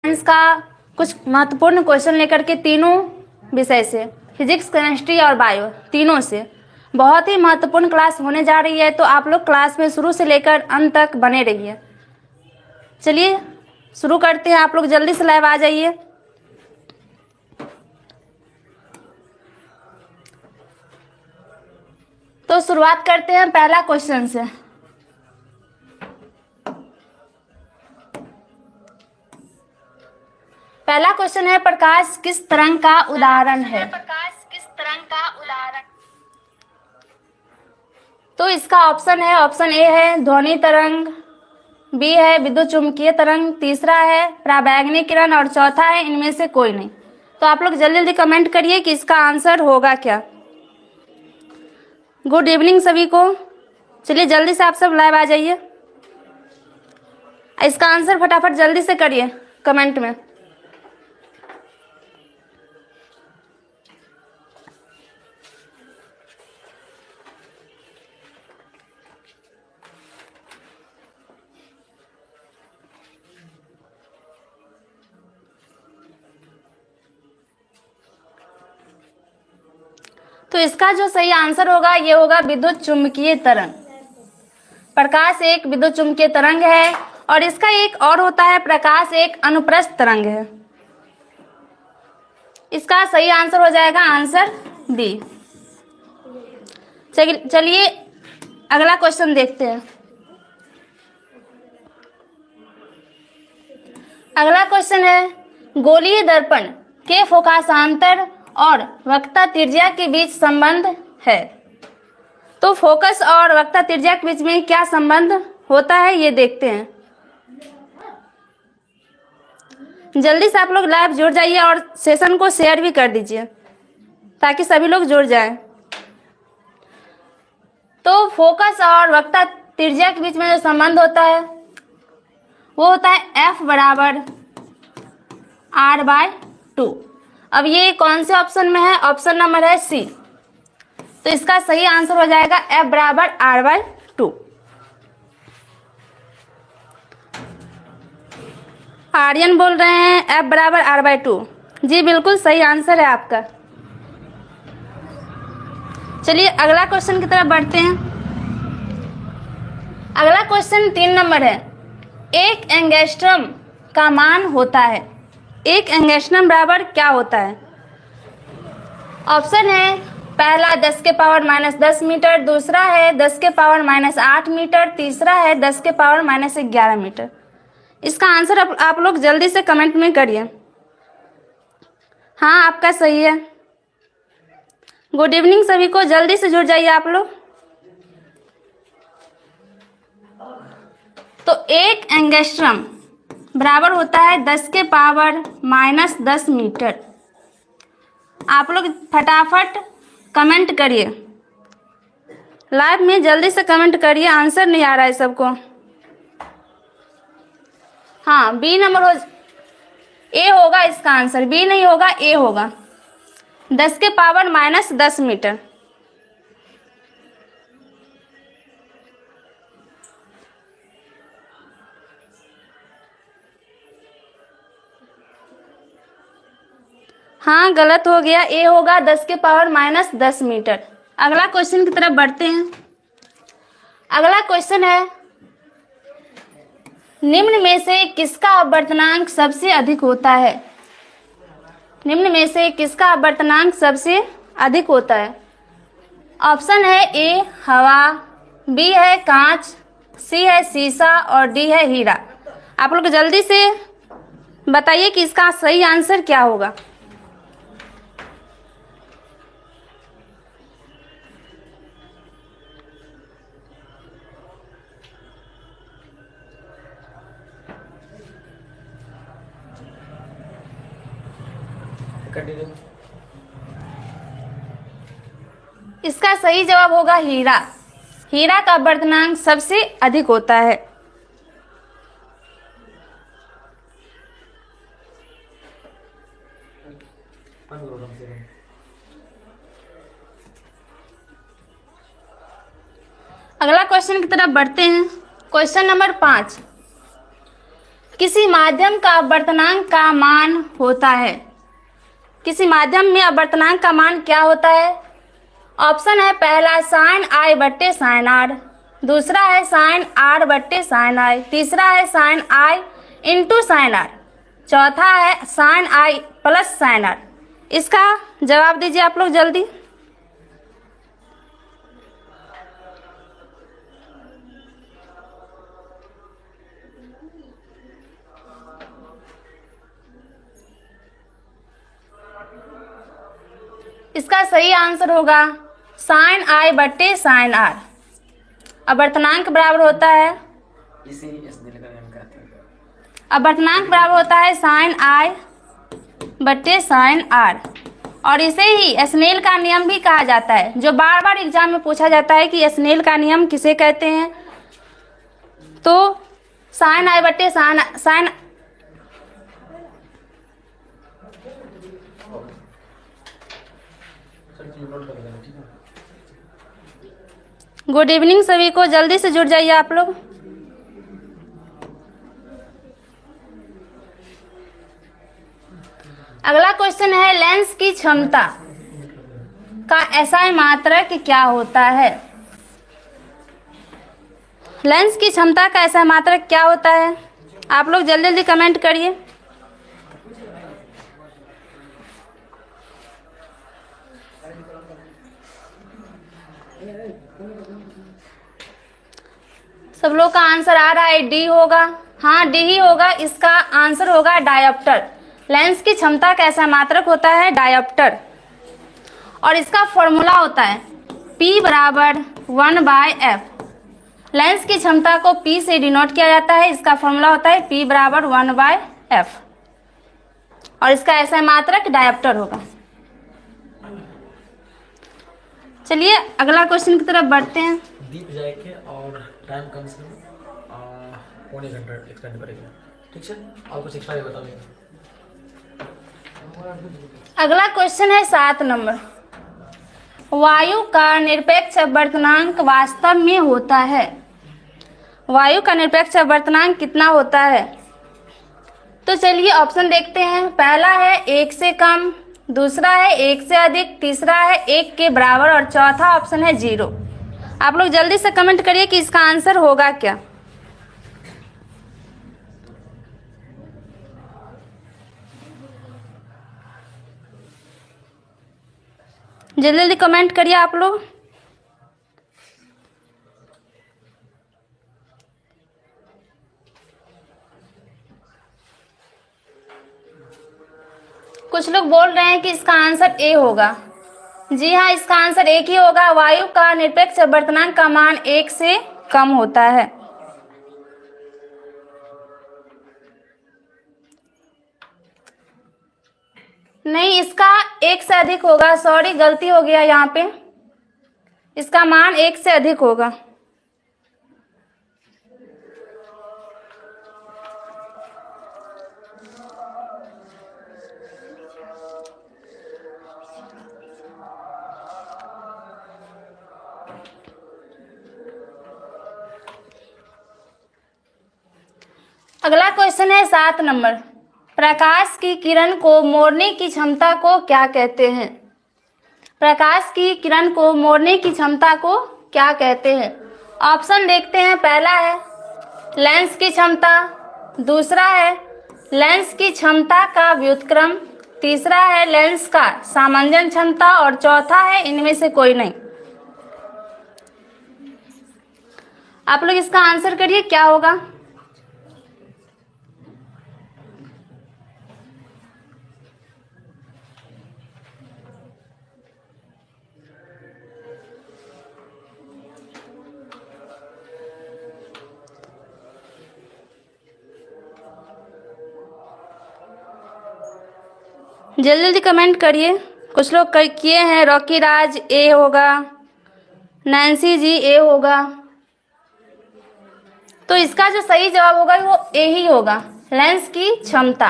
Science का कुछ महत्वपूर्ण क्वेश्चन लेकर के तीनों विषय से, फिजिक्स, केमिस्ट्री और बायो, तीनों से बहुत ही महत्वपूर्ण क्लास होने जा रही है। तो आप लोग क्लास में शुरू से लेकर अंत तक बने रहिए। चलिए शुरू करते हैं। आप लोग जल्दी से लाइव आ जाइए। तो शुरुआत करते हैं पहला क्वेश्चन से। पहला क्वेश्चन है, प्रकाश किस तरंग का उदाहरण है? तो इसका ऑप्शन है, ऑप्शन ए है ध्वनि तरंग, बी है विद्युत चुंबकीय तरंग, तीसरा है पराबैंगनी किरण और चौथा है इनमें से कोई नहीं। तो आप लोग जल्दी जल्दी कमेंट करिए कि इसका आंसर होगा क्या। गुड इवनिंग सभी को। चलिए जल्दी से आप सब लाइव आ जाइए। इसका आंसर फटाफट जल्दी से करिए कमेंट में। तो इसका जो सही आंसर होगा ये होगा विद्युत चुंबकीय तरंग। प्रकाश एक विद्युत चुंबकीय तरंग है और इसका एक और होता है, प्रकाश एक अनुप्रस्थ तरंग है। इसका सही आंसर हो जाएगा आंसर बी। चलिए अगला क्वेश्चन देखते हैं। अगला क्वेश्चन है, गोलीय दर्पण के फोकसांतर और वक्रता त्रिज्या के बीच संबंध है। तो फोकस और वक्रता त्रिज्या के बीच में क्या संबंध होता है ये देखते हैं। जल्दी से आप लोग लाइव जुड़ जाइए और सेशन को शेयर भी कर दीजिए ताकि सभी लोग जुड़ जाएं। तो फोकस और वक्रता त्रिज्या के बीच में जो संबंध होता है वो होता है F बराबर R/2। अब ये कौन से ऑप्शन में है? ऑप्शन नंबर है सी। तो इसका सही आंसर हो जाएगा F बराबर R/2। आर्यन बोल रहे हैं F बराबर R/2। जी बिल्कुल सही आंसर है आपका। चलिए अगला क्वेश्चन की तरफ बढ़ते हैं। अगला क्वेश्चन 3 नंबर है, एक एंगस्ट्रम का मान होता है। एक एंगस्ट्रम बराबर क्या होता है? ऑप्शन है पहला 10 के पावर -10 मीटर, दूसरा है 10 के पावर -8 मीटर, तीसरा है 10 के पावर -11 मीटर। इसका आंसर आप लोग जल्दी से कमेंट में करिए। हाँ आपका सही है। गुड इवनिंग सभी को, जल्दी से जुड़ जाइए आप लोग। तो एक एंगस्ट्रम बराबर होता है 10 के पावर -10 मीटर। आप लोग फटाफट कमेंट करिए, लाइव में जल्दी से कमेंट करिए। आंसर नहीं आ रहा है सबको। हाँ बी नंबर ए होगा इसका आंसर, बी नहीं होगा ए होगा, 10 के पावर -10 मीटर। हाँ गलत हो गया, ए होगा 10 के पावर -10 मीटर। अगला क्वेश्चन की तरफ बढ़ते हैं। अगला क्वेश्चन है, निम्न में से किसका अपवर्तनांक सबसे अधिक होता है? निम्न में से किसका अपवर्तनांक सबसे अधिक होता है? ऑप्शन है ए हवा, बी है कांच, सी है शीशा और डी है हीरा। आप लोग जल्दी से बताइए कि इसका सही आंसर क्या होगा। इसका सही जवाब होगा हीरा। हीरा का अपवर्तनांक सबसे अधिक होता है। अगला क्वेश्चन की तरफ बढ़ते हैं। क्वेश्चन नंबर 5, किसी माध्यम का अपवर्तनांक का मान होता है। किसी माध्यम में अपवर्तनांक का मान क्या होता है? ऑप्शन है पहला साइन आई बट्टे साइन आर, दूसरा है साइन आर बट्टे साइन आई, तीसरा है sine I into sine R, चौथा है sine I plus sine R. इसका जवाब दीजिए आप लोग जल्दी। इसका सही आंसर होगा साइन आई बट्टे साइन आर। अपवर्तनांक बराबर होता है, इसी स्नेल का नियम कहते हैं। अपवर्तनांक बराबर होता है साइन आई बट्टे साइन आर, और इसे ही स्नेल का नियम भी कहा जाता है, जो बार बार एग्जाम में पूछा जाता है कि स्नेल का नियम किसे कहते हैं। तो साइन आई बट्टे साइन गुड इवनिंग सभी को, जल्दी से जुड़ जाइए आप लोग। अगला क्वेश्चन है लेंस की क्षमता का एसआई मात्रक क्या होता है? लेंस की क्षमता का एसआई मात्रक क्या होता है? आप लोग जल्दी जल्दी कमेंट करिए। सब लोग का आंसर आ रहा है डी होगा। हाँ डी ही होगा, इसका आंसर होगा डायोप्टर। लेंस की क्षमता का ऐसा मात्रक होता है डायोप्टर, और इसका फॉर्मूला होता है P बराबर 1/f। लेंस की क्षमता को P से डिनोट किया जाता है, इसका फॉर्मूला होता है P बराबर 1/f, और इसका ऐसा मात्रक डायोप्टर होगा। चलिए अगला क्वेश्चन की तरफ बढ़ते हैं। दीप जाएंगे और टाइम कम से कम पौने घंटा एक्सटेंड करेंगे, ठीक है? और कुछ एक्स्ट्रा बता देंगे। अगला क्वेश्चन है 7 नंबर। वायु का निरपेक्ष अपवर्तनांक वास्तव में होता है। वायु का निरपेक्ष अपवर्तनांक कितना होता है? तो चलिए ऑप्शन देखते हैं। पहला है 1 से कम, दूसरा है 1 से अधिक, तीसरा है 1 के बराबर, और चौथा ऑप्शन है 0। आप लोग जल्दी से कमेंट करिए कि इसका आंसर होगा क्या। जल्दी जल्दी कमेंट करिए आप लोग। कुछ लोग बोल रहे हैं कि इसका आंसर ए होगा। जी हाँ, इसका आंसर एक ही होगा। वायु का निरपेक्ष अपवर्तनांक का मान 1 से कम होता है। नहीं, इसका 1 से अधिक होगा। सॉरी, गलती हो गया यहाँ पे। इसका मान 1 से अधिक होगा। अगला क्वेश्चन है 7 नंबर। प्रकाश की किरण को मोड़ने की क्षमता को क्या कहते हैं? प्रकाश की किरण को मोड़ने की क्षमता को क्या कहते हैं? ऑप्शन देखते हैं। पहला है लेंस की क्षमता, दूसरा है लेंस की क्षमता का व्युत्क्रम, तीसरा है लेंस का सामंजन क्षमता, और चौथा है इनमें से कोई नहीं। आप लोग इसका आंसर करिए, क्या होगा? जल्दी जल्दी कमेंट करिए। कुछ लोग किए हैं। रॉकी राज ए होगा, नैन्सी जी ए होगा। तो इसका जो सही जवाब होगा वो ए ही होगा। लेंस की क्षमता,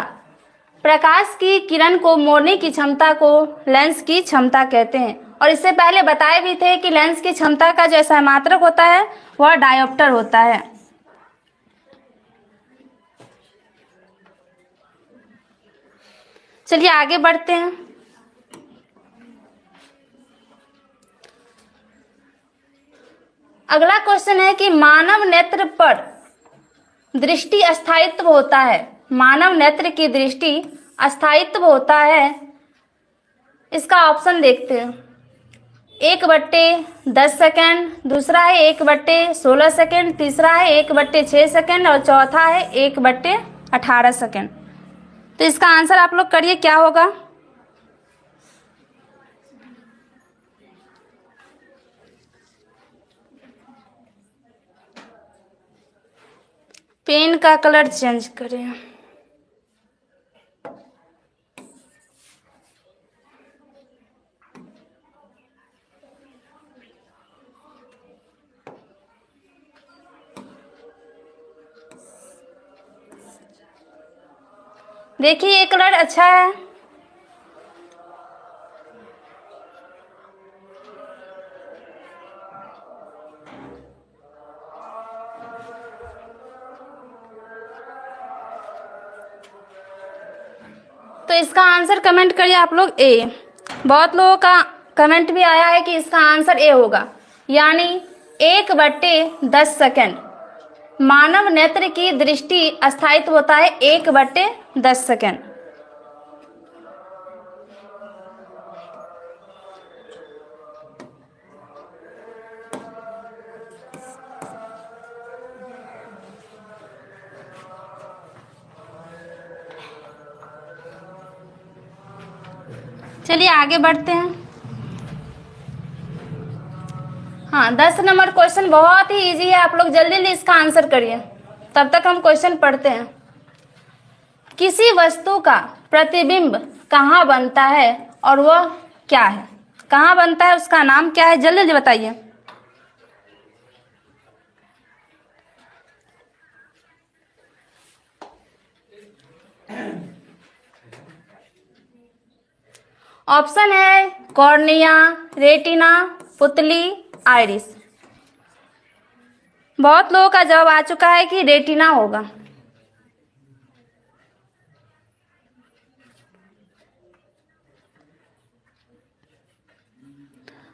प्रकाश की किरण को मोड़ने की क्षमता को लेंस की क्षमता कहते हैं। और इससे पहले बताए भी थे कि लेंस की क्षमता का जो ऐसा मात्रक होता है वह डायोप्टर होता है। चलिए आगे बढ़ते हैं। अगला क्वेश्चन है कि मानव नेत्र पर दृष्टि अस्थायित्व होता है। मानव नेत्र की दृष्टि अस्थायित्व होता है। इसका ऑप्शन देखते हैं। 1/10 सेकेंड, दूसरा है 1/16 सेकेंड, तीसरा है 1/6 सेकेंड और चौथा है 1/18 सेकेंड। तो इसका आंसर आप लोग करिए क्या होगा। पेन का कलर चेंज करें। देखिए ये कलर अच्छा है। तो इसका आंसर कमेंट करिए आप लोग ए। बहुत लोगों का कमेंट भी आया है कि इसका आंसर ए होगा, यानी 1/10 सेकेंड। मानव नेत्र की दृष्टि अस्थायित्व होता है 1/10 सेकेंड। चलिए आगे बढ़ते हैं। हाँ, 10 नंबर क्वेश्चन बहुत ही इजी है। आप लोग जल्दी जल्दी इसका आंसर करिए, तब तक हम क्वेश्चन पढ़ते हैं। किसी वस्तु का प्रतिबिंब कहाँ बनता है और वह क्या है? कहाँ बनता है, उसका नाम क्या है? जल्दी जल्दी बताइए। ऑप्शन है कॉर्निया, रेटिना, पुतली, आइरिस। बहुत लोगों का जवाब आ चुका है कि रेटिना होगा।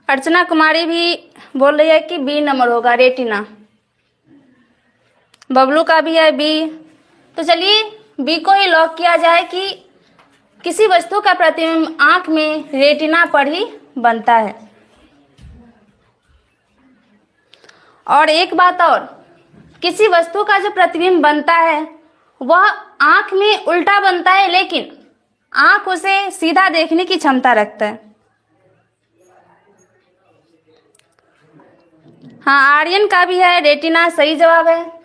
अर्चना कुमारी भी बोल रही है कि बी नंबर होगा, रेटिना। बबलू का भी है बी। तो चलिए बी को ही लॉक किया जाए कि किसी वस्तु का प्रतिबिंब आंख में रेटिना पर ही बनता है। और एक बात और, किसी वस्तु का जो प्रतिबिंब बनता है वह आंख में उल्टा बनता है, लेकिन आंख उसे सीधा देखने की क्षमता रखता है। हाँ, आर्यन का भी है रेटिना, सही जवाब है।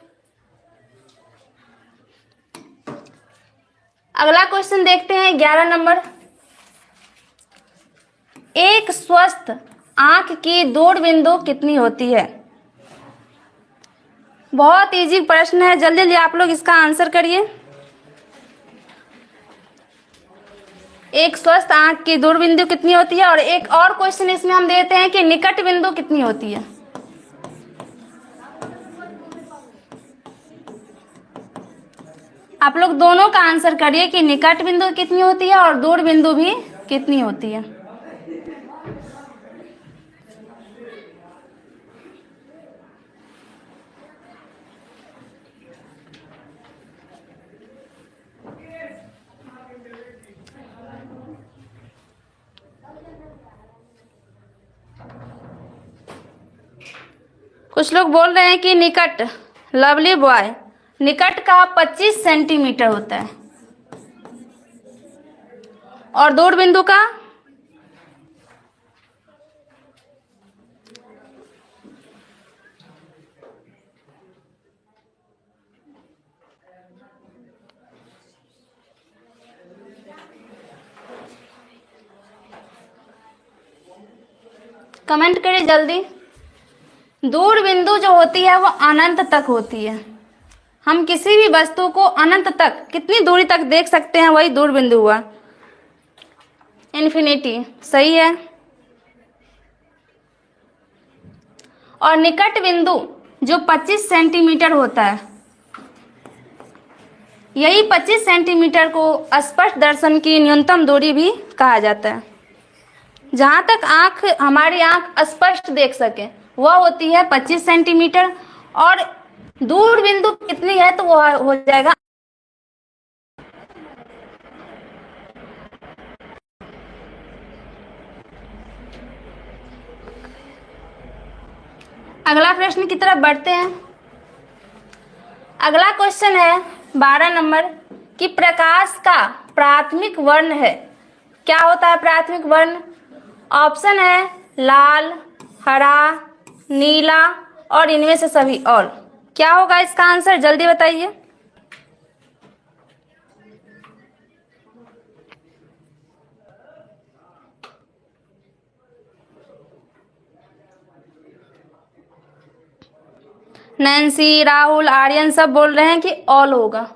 अगला क्वेश्चन देखते हैं 11 नंबर। एक स्वस्थ आंख की दूर बिंदु कितनी होती है? बहुत इजी प्रश्न है, जल्दी जल्दी आप लोग इसका आंसर करिए। एक स्वस्थ आंख की दूर बिंदु कितनी होती है? और एक और क्वेश्चन इसमें हम देते हैं कि निकट बिंदु कितनी होती है? आप लोग दोनों का आंसर करिए कि निकट बिंदु कितनी होती है और दूर बिंदु भी कितनी होती है। कुछ लोग बोल रहे हैं कि निकट, लवली बॉय, निकट का 25 सेंटीमीटर होता है और दूर बिंदु का कमेंट करिए जल्दी। दूर बिंदु जो होती है वो अनंत तक होती है। हम किसी भी वस्तु को अनंत तक, कितनी दूरी तक देख सकते हैं, वही दूर बिंदु हुआ, इन्फिनिटी। सही है। और निकट बिंदु जो 25 सेंटीमीटर होता है यही 25 सेंटीमीटर को स्पष्ट दर्शन की न्यूनतम दूरी भी कहा जाता है। जहाँ तक हमारी आँख स्पष्ट देख सके वह होती है 25 सेंटीमीटर, और दूर बिंदु कितनी है तो वह हो जाएगा। अगला प्रश्न की तरफ बढ़ते हैं। अगला क्वेश्चन है 12 नंबर कि प्रकाश का प्राथमिक वर्ण है। क्या होता है प्राथमिक वर्ण? ऑप्शन है लाल, हरा, नीला और इनमें से सभी और। क्या होगा इसका आंसर? जल्दी बताइए। नैन्सी, राहुल, आर्यन सब बोल रहे हैं कि ऑल होगा।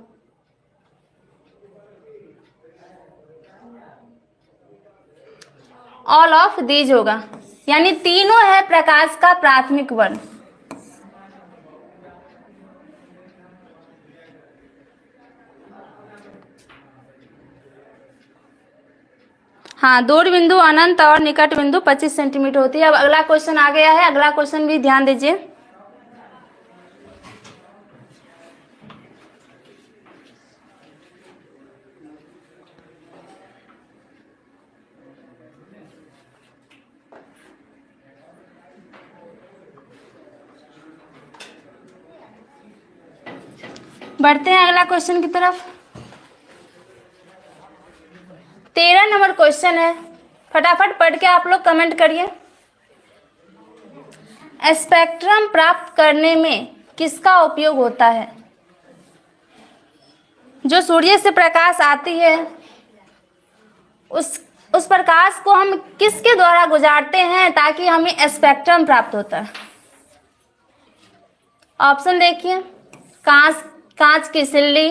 ऑल ऑफ दीज होगा, यानी तीनों है प्रकाश का प्राथमिक वर्ण। हाँ, दूर बिंदु अनंत और निकट बिंदु 25 सेंटीमीटर होती है। अब अगला क्वेश्चन आ गया है, अगला क्वेश्चन भी ध्यान दीजिए। बढ़ते हैं अगला क्वेश्चन की तरफ। 13 नंबर क्वेश्चन है, फटाफट पढ़ के आप लोग कमेंट करिए। स्पेक्ट्रम प्राप्त करने में किसका उपयोग होता है? जो सूर्य से प्रकाश आती है उस प्रकाश को हम किसके द्वारा गुजारते हैं ताकि हमें स्पेक्ट्रम प्राप्त होता है? ऑप्शन देखिए, कांच की सिल्ली,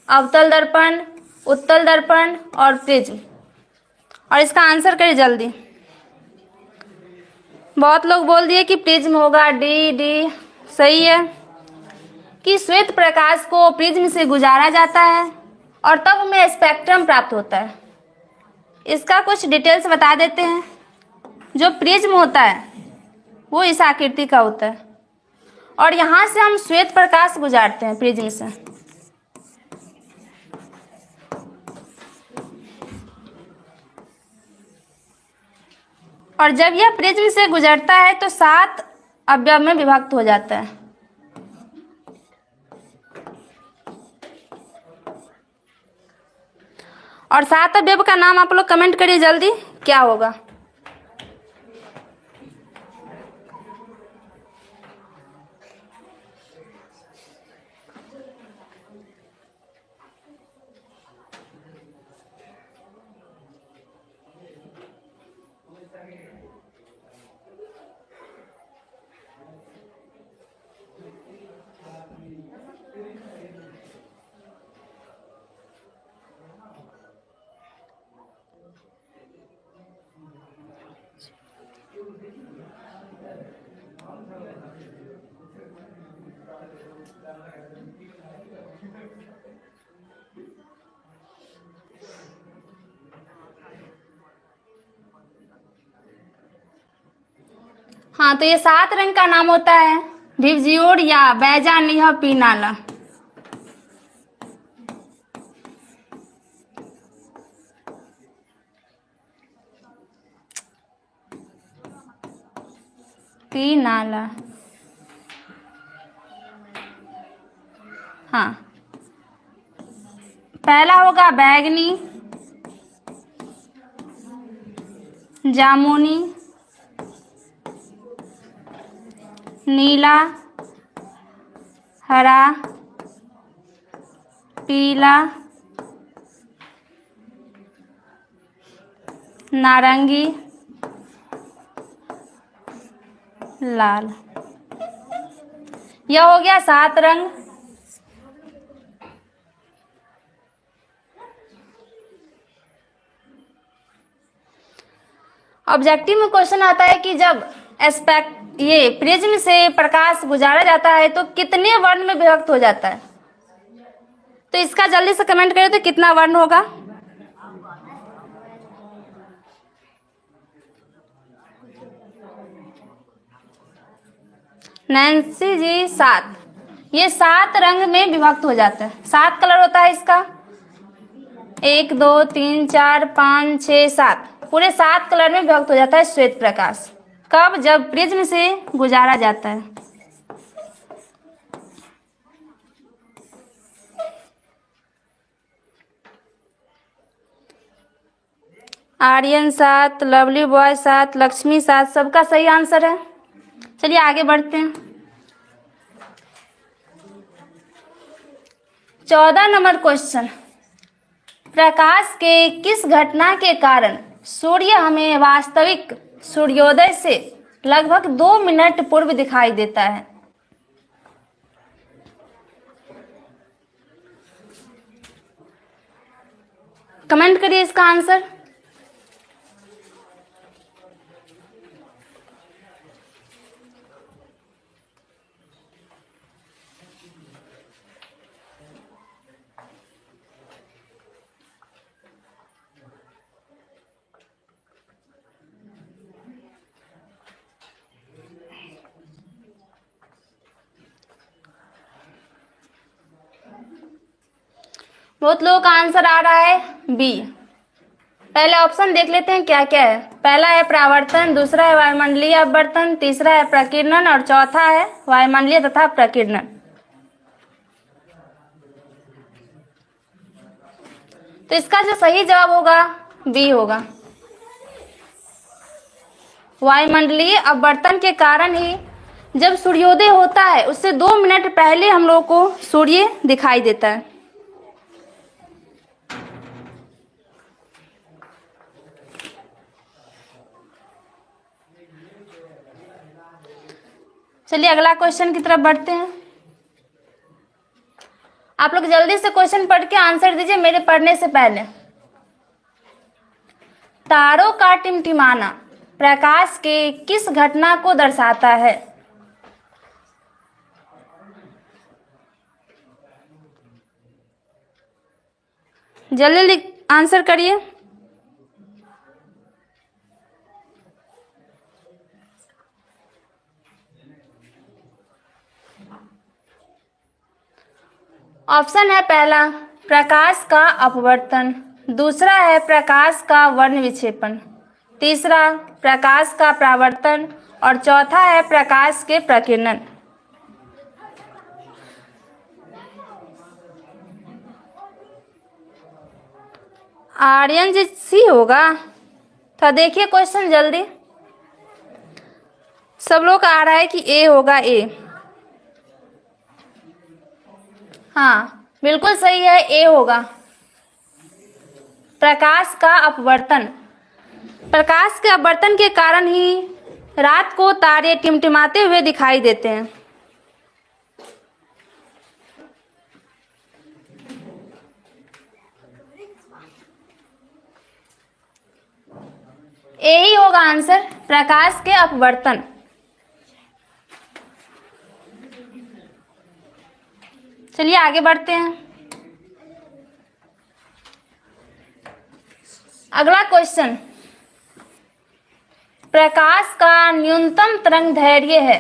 अवतल दर्पण, उत्तल दर्पण और प्रिज्म। और इसका आंसर करिए जल्दी। बहुत लोग बोल दिए कि प्रिज्म होगा। डी सही है कि श्वेत प्रकाश को प्रिज्म से गुजारा जाता है और तब हमें स्पेक्ट्रम प्राप्त होता है। इसका कुछ डिटेल्स बता देते हैं। जो प्रिज्म होता है वो इस आकृति का होता है और यहाँ से हम श्वेत प्रकाश गुजारते हैं प्रिज्म से। और जब यह प्रिज्म से गुजरता है तो 7 अवयव में विभक्त हो जाता है। और 7 अवयव का नाम आप लोग कमेंट करिए जल्दी, क्या होगा? हाँ, तो ये 7 रंग का नाम होता है विबजियोर या बैजानिया पीनाला। पीनाला, हाँ। पहला होगा बैगनी, जामुनी, नीला, हरा, पीला, नारंगी, लाल। यह हो गया 7 रंग। ऑब्जेक्टिव में क्वेश्चन आता है कि जब ये प्रिज्म से प्रकाश गुजारा जाता है तो कितने वर्ण में विभक्त हो जाता है? तो इसका जल्दी से कमेंट करें तो कितना वर्ण होगा। नैन्सी जी 7। ये 7 रंग में विभक्त हो जाता है। 7 कलर होता है इसका, 1 2 3 4 5 6 7, पूरे 7 कलर में विभक्त हो जाता है श्वेत प्रकाश। कब? जब प्रिज्म से गुजारा जाता है। आर्यन 7, लवली बॉय 7, लक्ष्मी 7, सबका सही आंसर है। चलिए आगे बढ़ते हैं। 14 नंबर क्वेश्चन, प्रकाश के किस घटना के कारण सूर्य हमें वास्तविक सूर्योदय से लगभग 2 मिनट पूर्व दिखाई देता है? कमेंट करिए इसका आंसर। बहुत लोगों का आंसर आ रहा है बी। पहले ऑप्शन देख लेते हैं क्या क्या है। पहला है परावर्तन, दूसरा है वायुमंडलीय अपवर्तन, तीसरा है प्रकीर्णन और चौथा है वायुमंडलीय तथा प्रकीर्णन। तो इसका जो सही जवाब होगा बी होगा। वायुमंडलीय अपवर्तन के कारण ही जब सूर्योदय होता है उससे 2 मिनट पहले हम लोग को सूर्य दिखाई देता है। चलिए अगला क्वेश्चन की तरफ बढ़ते हैं। आप लोग जल्दी से क्वेश्चन पढ़ के आंसर दीजिए मेरे पढ़ने से पहले। तारों का टिमटिमाना प्रकाश के किस घटना को दर्शाता है? जल्दी आंसर करिए। ऑप्शन है पहला प्रकाश का अपवर्तन, दूसरा है प्रकाश का वर्ण विक्षेपण, तीसरा प्रकाश का परावर्तन और चौथा है प्रकाश के प्रकीर्णन। आर्यन जी सी होगा। तो देखिए क्वेश्चन जल्दी। सब लोग आ रहा है कि ए होगा ए। हाँ बिल्कुल सही है, ए होगा। प्रकाश का अपवर्तन, प्रकाश के अपवर्तन के कारण ही रात को तारे टिमटिमाते हुए दिखाई देते हैं। ए ही होगा आंसर, प्रकाश के अपवर्तन। चलिए आगे बढ़ते हैं। अगला क्वेश्चन, प्रकाश का न्यूनतम तरंगदैर्घ्य है।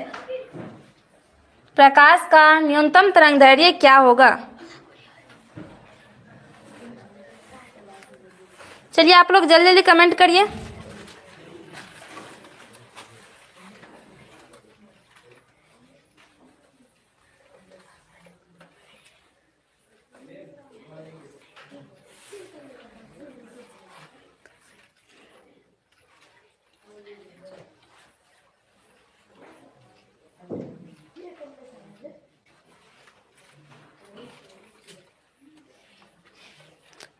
प्रकाश का न्यूनतम तरंगदैर्घ्य क्या होगा? चलिए आप लोग जल्दी जल्दी कमेंट करिए।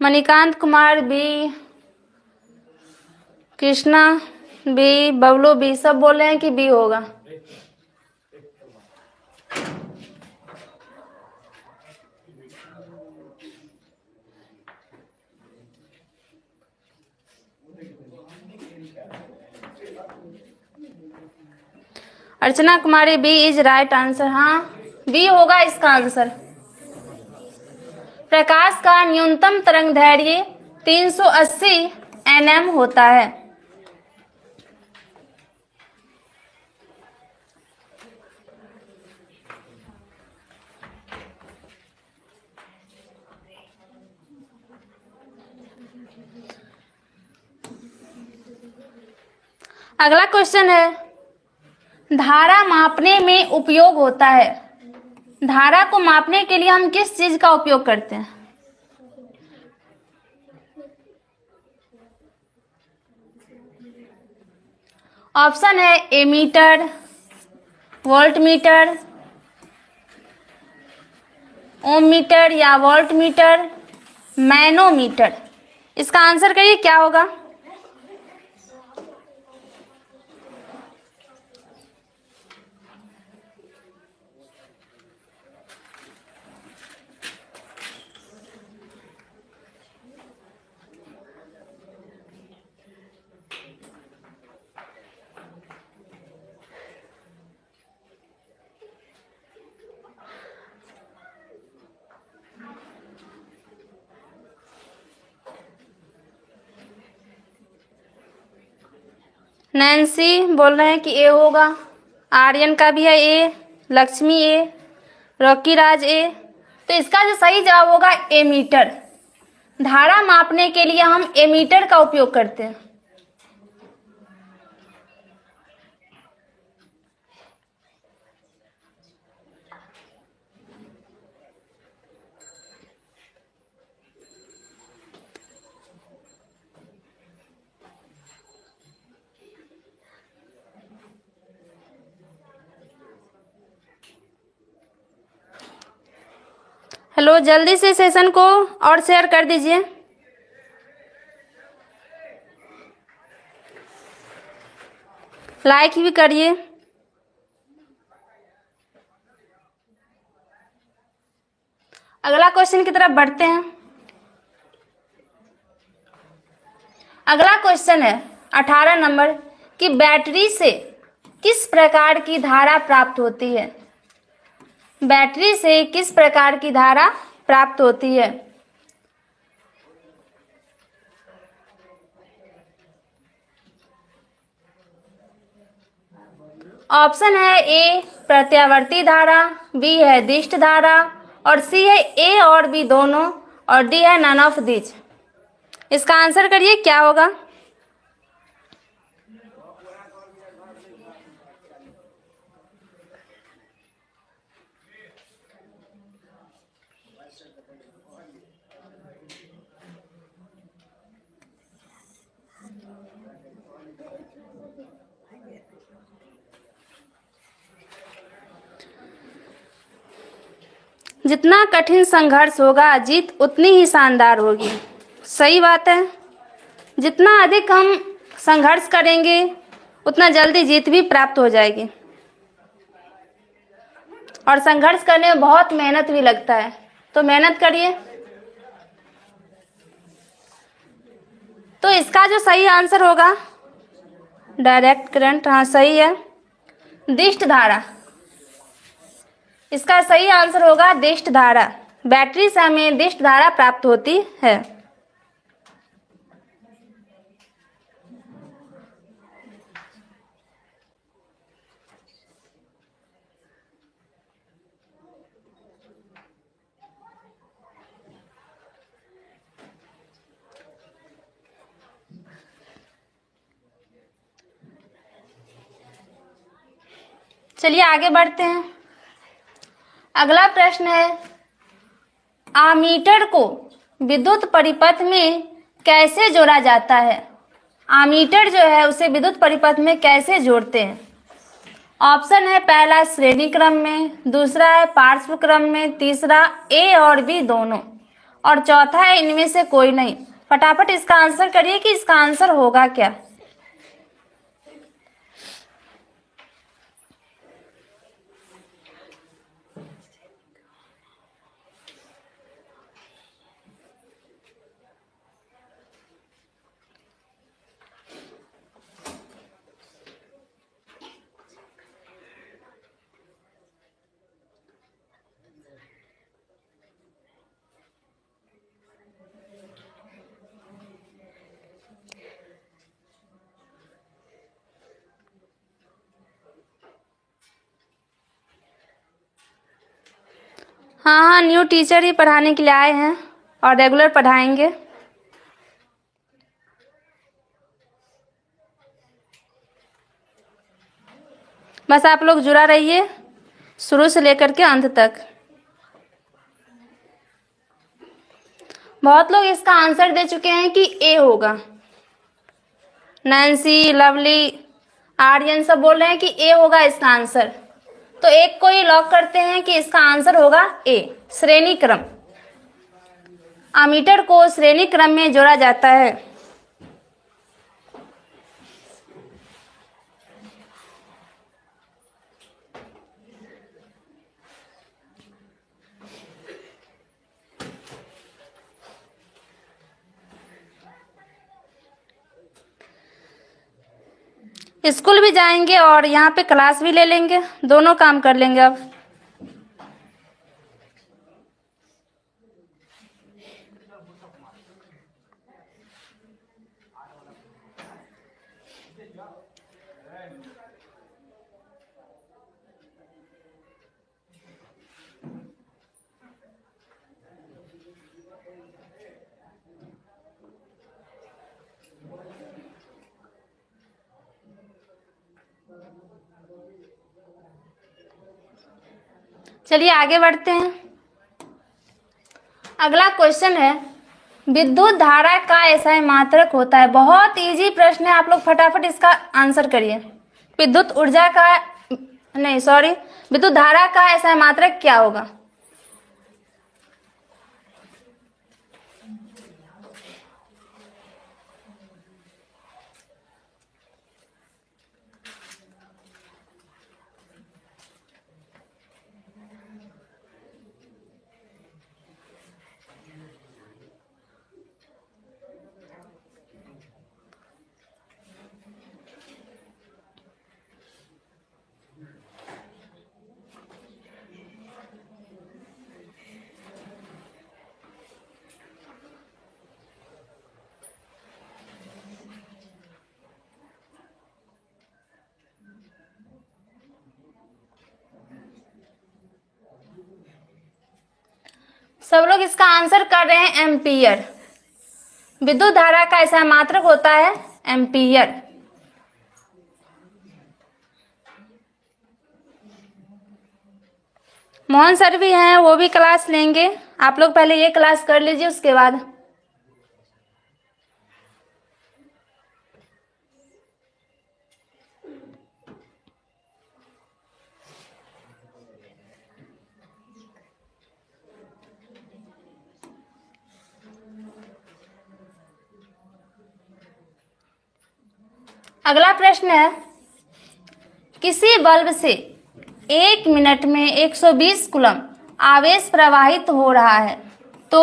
Manikant Kumar B, Krishna B, Bablu B, सब बोल रहे हैं कि बी होगा। Archana Kumari B is right answer. हाँ बी होगा इसका आंसर। प्रकाश का न्यूनतम तरंगदैर्घ्य 380 nm होता है। अगला क्वेश्चन है, धारा मापने में उपयोग होता है। धारा को मापने के लिए हम किस चीज का उपयोग करते हैं? ऑप्शन है एमीटर, वोल्टमीटर, ओम मीटर या वोल्टमीटर, मैनोमीटर। इसका आंसर करिए क्या होगा? नैन्सी बोल रहे हैं कि ए होगा। आर्यन का भी है ए, लक्ष्मी ए, रॉकी राज ए। तो इसका जो सही जवाब होगा एमीटर। धारा मापने के लिए हम एमीटर का उपयोग करते हैं। हेलो, जल्दी से सेशन को और शेयर कर दीजिए। लाइक भी करिए। अगला क्वेश्चन की तरफ बढ़ते हैं। अगला क्वेश्चन है 18 नंबर कि बैटरी से किस प्रकार की धारा प्राप्त होती है? बैटरी से किस प्रकार की धारा प्राप्त होती है? ऑप्शन है ए प्रत्यावर्ती धारा, बी है दिष्ट धारा, और सी है ए और बी दोनों, और डी है नन ऑफ दिस। इसका आंसर करिए क्या होगा? जितना कठिन संघर्ष होगा जीत उतनी ही शानदार होगी। सही बात है। जितना अधिक हम संघर्ष करेंगे उतना जल्दी जीत भी प्राप्त हो जाएगी। और संघर्ष करने में बहुत मेहनत भी लगता है, तो मेहनत करिए। तो इसका जो सही आंसर होगा डायरेक्ट करंट, हाँ सही है, दिष्ट धारा। इसका सही आंसर होगा दिष्ट धारा। बैटरी से हमें दिष्ट धारा प्राप्त होती है। चलिए आगे बढ़ते हैं। अगला प्रश्न है, आमीटर को विद्युत परिपथ में कैसे जोड़ा जाता है? आमीटर जो है उसे विद्युत परिपथ में कैसे जोड़ते हैं? ऑप्शन है पहला श्रेणी क्रम में, दूसरा है पार्श्व क्रम में, तीसरा ए और बी दोनों, और चौथा है इनमें से कोई नहीं। फटाफट इसका आंसर करिए कि इसका आंसर होगा क्या? हाँ, न्यू टीचर ही पढ़ाने के लिए आए हैं और रेगुलर पढ़ाएंगे। बस आप लोग जुड़ा रहिए शुरू से लेकर के अंत तक। बहुत लोग इसका आंसर दे चुके हैं कि ए होगा। नैन्सी, लवली, आर्यन सब बोल रहे हैं कि ए होगा इसका आंसर। तो एक को ही लॉक करते हैं कि इसका आंसर होगा ए, श्रेणी क्रम। अमीटर को श्रेणी क्रम में जोड़ा जाता है। स्कूल भी जाएंगे और यहाँ पे क्लास भी ले लेंगे, दोनों काम कर लेंगे अब। चलिए आगे बढ़ते हैं। अगला क्वेश्चन है, विद्युत धारा का ऐसा मात्रक होता है। बहुत इजी प्रश्न है, आप लोग फटाफट इसका आंसर करिए। विद्युत ऊर्जा का नहीं सॉरी विद्युत धारा का ऐसा मात्रक क्या होगा? सब लोग इसका आंसर कर रहे हैं एम्पियर। विद्युत धारा का ऐसा मात्रक होता है एम्पियर। मोहन सर भी हैं, वो भी क्लास लेंगे। आप लोग पहले ये क्लास कर लीजिए, उसके बाद। अगला प्रश्न है, किसी बल्ब से 1 मिनट में 120 कूलम आवेश प्रवाहित हो रहा है, तो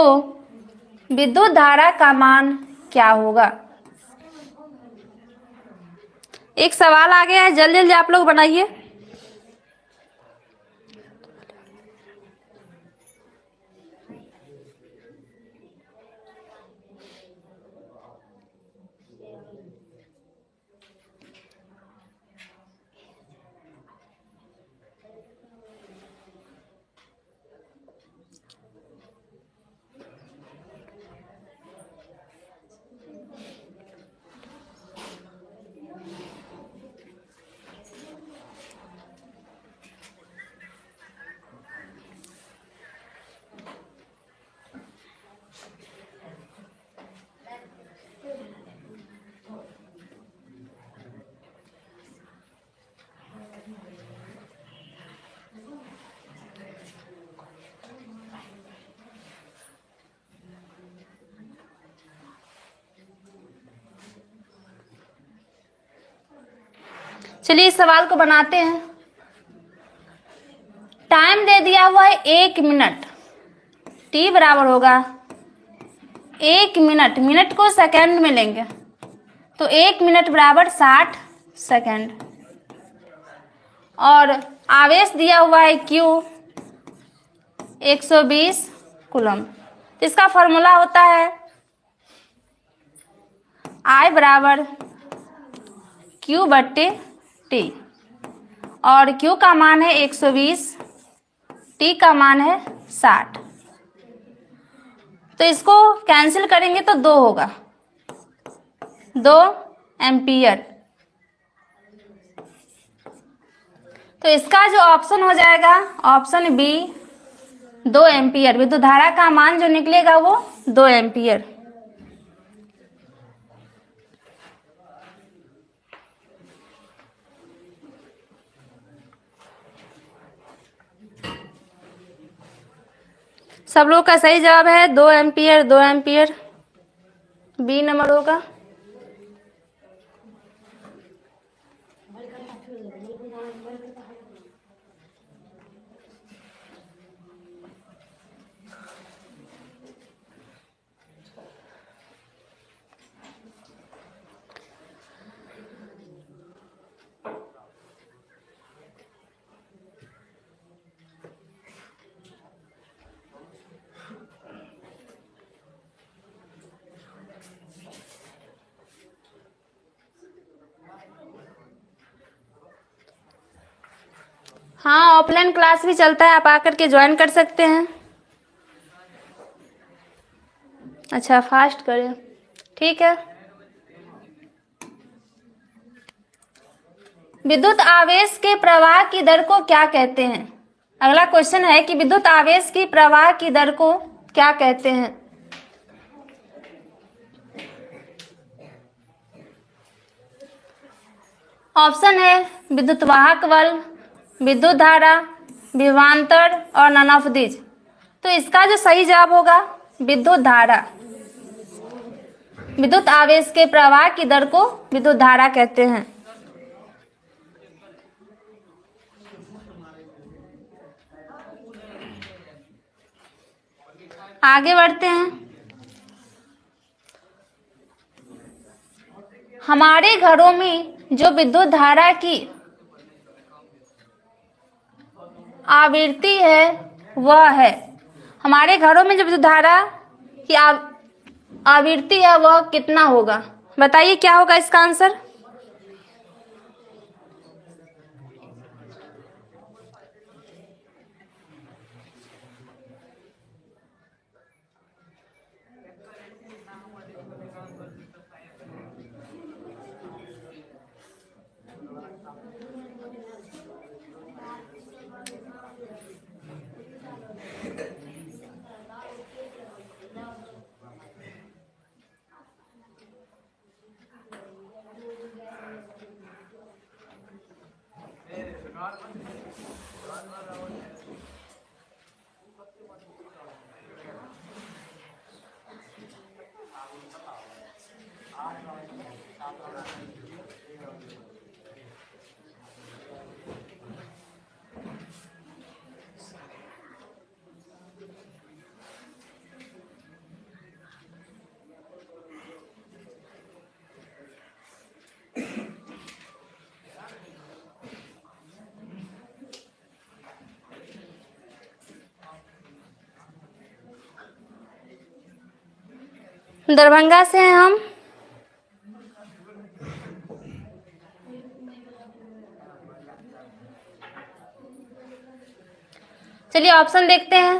विद्युत धारा का मान क्या होगा? एक सवाल आ गया है, जल्दी जल्दी आप लोग बनाइए। चलिए इस सवाल को बनाते हैं। टाइम दे दिया हुआ है 1 मिनट। टी बराबर होगा 1 मिनट, मिनट को सेकंड में लेंगे तो 1 मिनट बराबर 60 सेकंड। और आवेश दिया हुआ है Q 120 कूलम। इसका फॉर्मूला होता है I बराबर Q बट्टे T। और Q का मान है 120, T का मान है 60। तो इसको कैंसिल करेंगे तो 2 होगा, 2 एम्पियर। तो इसका जो ऑप्शन हो जाएगा ऑप्शन बी 2 एम्पियर। विद्युत धारा का मान जो निकलेगा वो 2 एम्पियर। सब लोग का सही जवाब है 2 एम्पियर, 2 एम्पियर बी नंबर होगा। हाँ, ऑफलाइन क्लास भी चलता है, आप आकर के ज्वाइन कर सकते हैं। अच्छा, फास्ट करें, ठीक है। विद्युत आवेश के प्रवाह की दर को क्या कहते हैं? अगला क्वेश्चन है कि विद्युत आवेश की प्रवाह की दर को क्या कहते हैं? ऑप्शन है विद्युत वाहक बल, विद्युत धारा, विभवांतर और नन ऑफ दीज। तो इसका जो सही जवाब होगा विद्युत धारा। विद्युत आवेश के प्रवाह की दर को विद्युत धारा कहते हैं। आगे बढ़ते हैं। हमारे घरों में जो विद्युत धारा की आवृत्ति है वह है, हमारे घरों में जो विद्युत धारा की आवृत्ति है वह कितना होगा? बताइए क्या होगा इसका आंसर? दरभंगा से हैं हम। चलिए ऑप्शन देखते हैं।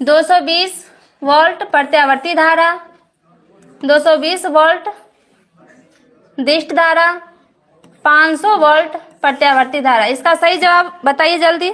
220 वोल्ट प्रत्यावर्ती धारा, 220 वोल्ट दिष्ट धारा, 500 वोल्ट प्रत्यावर्ती धारा। इसका सही जवाब बताइए जल्दी।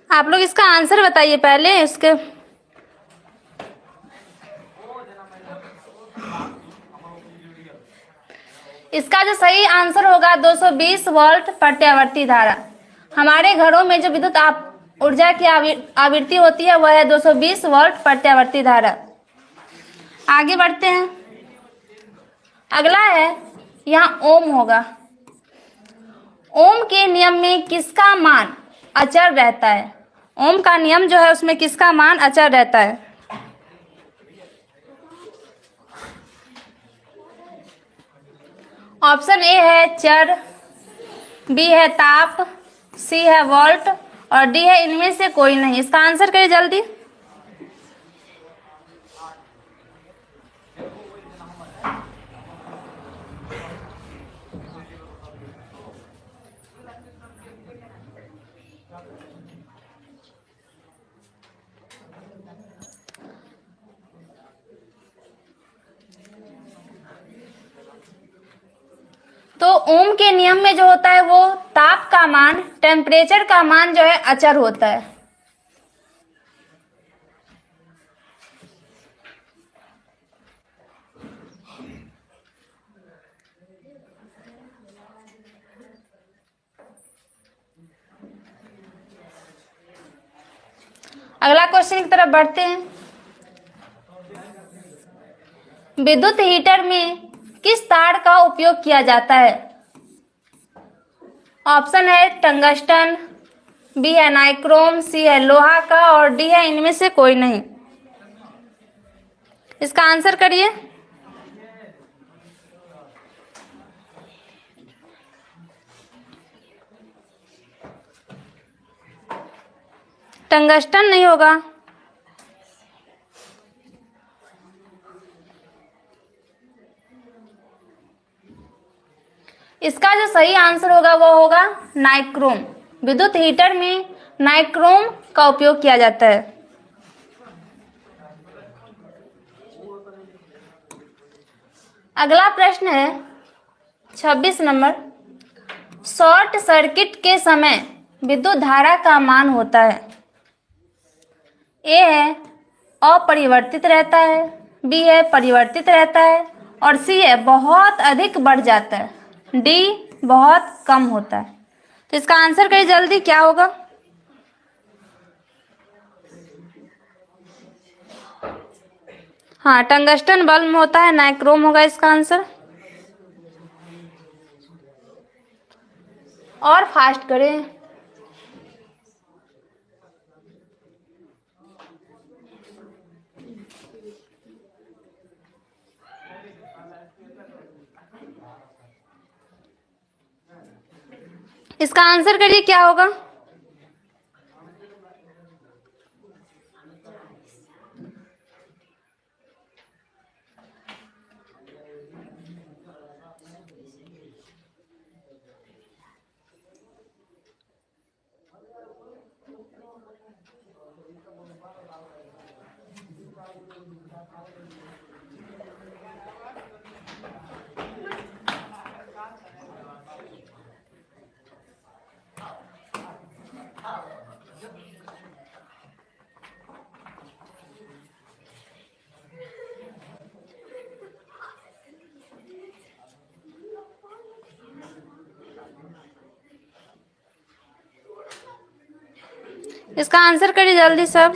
आप लोग इसका आंसर बताइए पहले उसके। इसका जो सही आंसर होगा 220 वोल्ट प्रत्यावर्ती धारा। हमारे घरों में जो विद्युत ऊर्जा की आवृत्ति होती है वह है 220 वोल्ट प्रत्यावर्ती धारा। आगे बढ़ते हैं। अगला है यहाँ ओम होगा। ओम के नियम में किसका मान अचर रहता है? ओम का नियम जो है उसमें किसका मान अचर रहता है? ऑप्शन ए है चर, बी है ताप, सी है वोल्ट और डी है इनमें से कोई नहीं। इसका आंसर करिए जल्दी। तो ओम के नियम में जो होता है वो ताप का मान, टेम्परेचर का मान जो है अचर होता है। अगला क्वेश्चन की तरफ बढ़ते हैं। विद्युत हीटर में किस तार का उपयोग किया जाता है? ऑप्शन है टंगस्टन, बी है नाइक्रोम, सी है लोहा का और डी है इनमें से कोई नहीं। इसका आंसर करिए। टंगस्टन नहीं होगा। इसका जो सही आंसर होगा वो होगा नाइक्रोम। विद्युत हीटर में नाइक्रोम का उपयोग किया जाता है। अगला प्रश्न है 26 नंबर। शॉर्ट सर्किट के समय विद्युत धारा का मान होता है। ए है अपरिवर्तित रहता है, बी है परिवर्तित रहता है और सी है बहुत अधिक बढ़ जाता है, डी बहुत कम होता है। तो इसका आंसर करिए जल्दी, क्या होगा? हाँ, टंगस्टन बल्ब में होता है, नाइक्रोम होगा इसका आंसर। और फास्ट करें। इसका आंसर करिए, क्या होगा? इसका आंसर करिए जल्दी सब।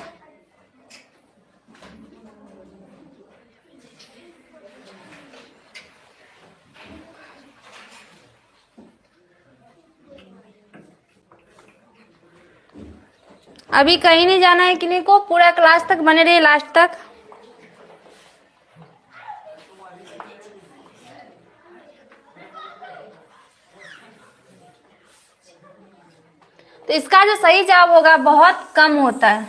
अभी कहीं नहीं जाना है किन्हीं को, पूरा क्लास तक बने रहिए लास्ट तक। तो इसका जो सही जवाब होगा बहुत कम होता है।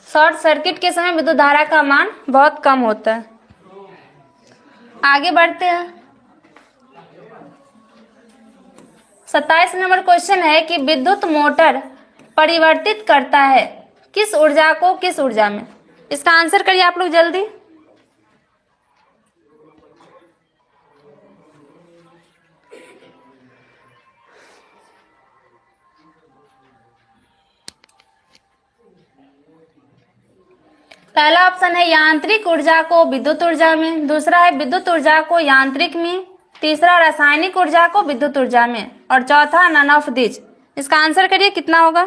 शॉर्ट सर्किट के समय विद्युत धारा का मान बहुत कम होता है। आगे बढ़ते हैं। 27 नंबर क्वेश्चन है कि विद्युत मोटर परिवर्तित करता है किस ऊर्जा को किस ऊर्जा में? इसका आंसर करिए आप लोग जल्दी। पहला ऑप्शन है यांत्रिक ऊर्जा को विद्युत ऊर्जा में, दूसरा है विद्युत ऊर्जा को यांत्रिक में, तीसरा रासायनिक ऊर्जा को विद्युत ऊर्जा में और चौथा नन ऑफ दिस। इसका आंसर करिए, कितना होगा?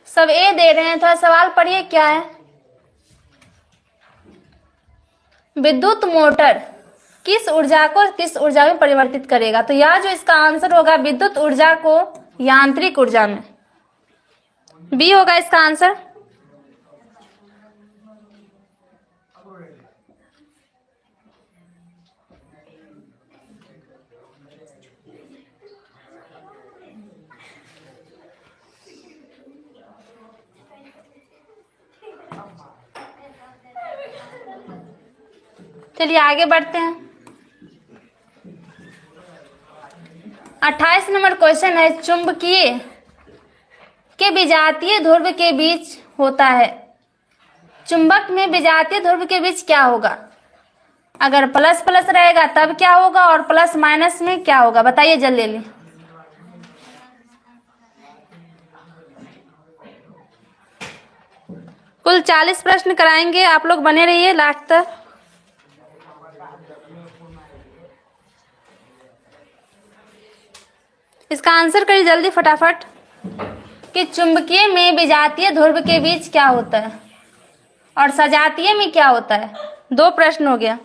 सब ए दे रहे हैं, थोड़ा सवाल पढ़िए क्या है। विद्युत मोटर किस ऊर्जा को किस ऊर्जा में परिवर्तित करेगा? तो यह जो इसका आंसर होगा विद्युत ऊर्जा को यांत्रिक ऊर्जा में, बी होगा इसका आंसर। चलिए आगे बढ़ते हैं। 28 नंबर क्वेश्चन है, चुंबकीय के विजातीय ध्रुव के बीच होता है। चुंबक में विजातीय ध्रुव के बीच क्या होगा? अगर प्लस प्लस रहेगा तब क्या होगा और प्लस माइनस में क्या होगा? बताइए जल्दी। कुल 40 प्रश्न कराएंगे, आप लोग बने रहिए लास्ट तक। इसका आंसर करिए जल्दी फटाफट कि चुंबकीय में विजातीय ध्रुव के बीच क्या होता है और सजातीय में क्या होता है। 2 प्रश्न हो गया।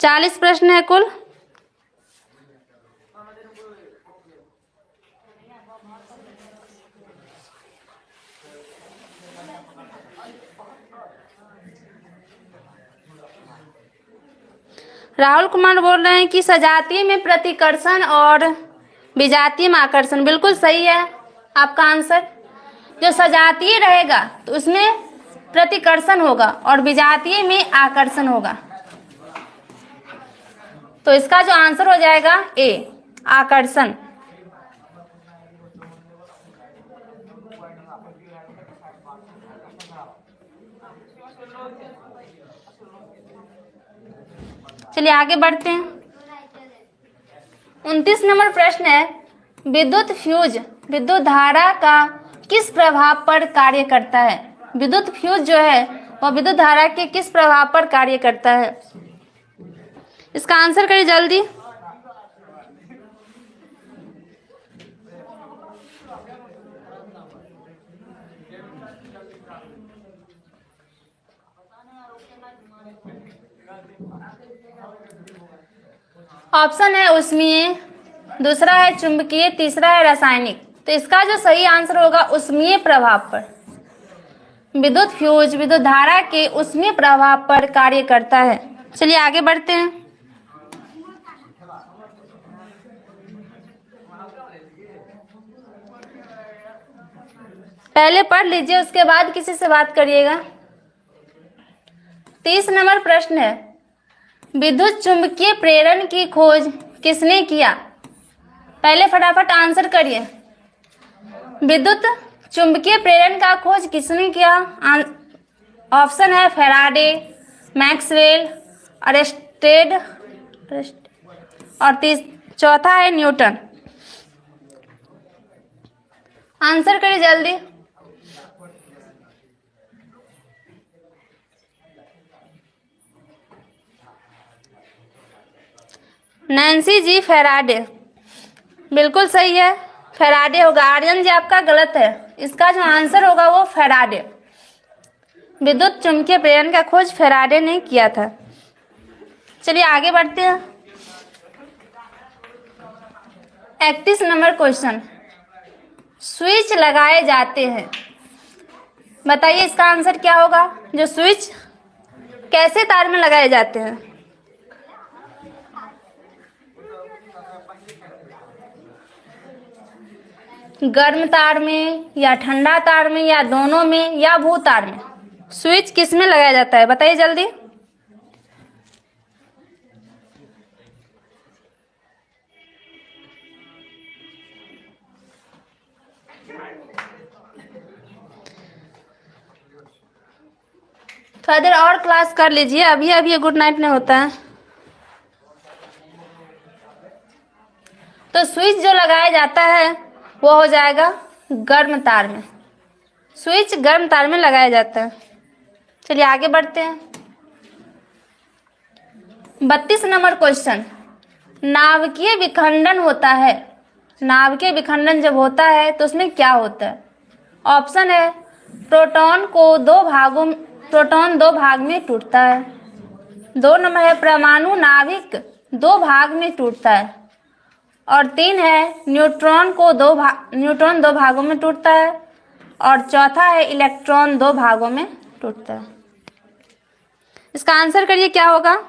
चालीस प्रश्न है कुल। राहुल कुमार बोल रहे हैं कि सजातीय में प्रतिकर्षण और विजातीय में आकर्षण। बिल्कुल सही है आपका आंसर। जो सजातीय रहेगा तो उसमें प्रतिकर्षण होगा और विजातीय में आकर्षण होगा। तो इसका जो आंसर हो जाएगा ए, आकर्षण। चलिए आगे बढ़ते हैं। 29 नंबर प्रश्न है, विद्युत फ्यूज विद्युत धारा का किस प्रभाव पर कार्य करता है? विद्युत फ्यूज जो है वह विद्युत धारा के किस प्रभाव पर कार्य करता है? इसका आंसर करिए जल्दी। ऑप्शन है उष्मीय, दूसरा है चुंबकीय, तीसरा है रासायनिक। तो इसका जो सही आंसर होगा उष्मीय प्रभाव पर। विद्युत फ्यूज विद्युत धारा के उष्मीय प्रभाव पर कार्य करता है। चलिए आगे बढ़ते हैं। पहले पढ़ लीजिए, उसके बाद किसी से बात करिएगा। 30 नंबर प्रश्न है, विद्युत चुंबकीय प्रेरण की खोज किसने किया? पहले फटाफट आंसर करिए। विद्युत चुंबकीय प्रेरण का खोज किसने किया? ऑप्शन है फैराडे, मैक्सवेल, अरेस्टेड और चौथा है न्यूटन। आंसर करिए जल्दी। नैन्सी जी फैराडे, बिल्कुल सही है, फैराडे होगा। आर्यन जी आपका गलत है, इसका जो आंसर होगा वो फैराडे। विद्युत चुंबकीय प्रेरण का खोज फैराडे ने किया था। चलिए आगे बढ़ते हैं। 31 नंबर क्वेश्चन, स्विच लगाए जाते हैं। बताइए इसका आंसर क्या होगा? जो स्विच कैसे तार में लगाए जाते हैं? गर्म तार में या ठंडा तार में या दोनों में या भू तार में? स्विच किस में लगाया जाता है? बताइए जल्दी। थोड़ा देर और क्लास कर लीजिए, अभी अभी गुड नाइट नहीं होता है। तो स्विच जो लगाया जाता है वो हो जाएगा गर्म तार में। स्विच गर्म तार में लगाया जाता है। चलिए आगे बढ़ते हैं। 32 नंबर क्वेश्चन, नाभिकीय विखंडन होता है, नाभिकीय विखंडन जब होता है तो उसमें क्या होता है? ऑप्शन है प्रोटॉन दो भाग में टूटता है। 2 नंबर है परमाणु नाभिक 2 भाग में टूटता है। और 3 है न्यूट्रॉन 2 भागों में टूटता है। और चौथा है इलेक्ट्रॉन 2 भागों में टूटता है। इसका आंसर करिए क्या होगा?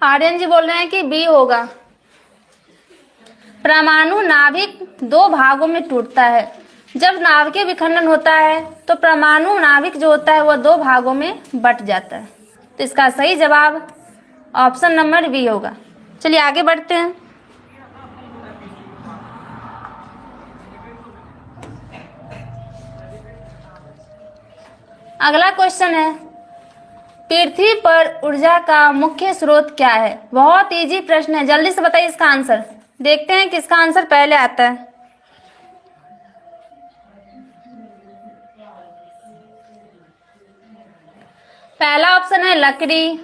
आर्यन जी बोल रहे हैं कि बी होगा। परमाणु नाभिक 2 भागों में टूटता है। जब नाभिकीय विखंडन होता है तो परमाणु नाभिक जो होता है वह 2 भागों में बट जाता है। तो इसका सही जवाब ऑप्शन नंबर बी होगा। चलिए आगे बढ़ते हैं। अगला क्वेश्चन है पृथ्वी पर ऊर्जा का मुख्य स्रोत क्या है? बहुत इजी प्रश्न है, जल्दी से बताइए इसका आंसर। देखते हैं किसका आंसर पहले आता है। पहला ऑप्शन है लकड़ी,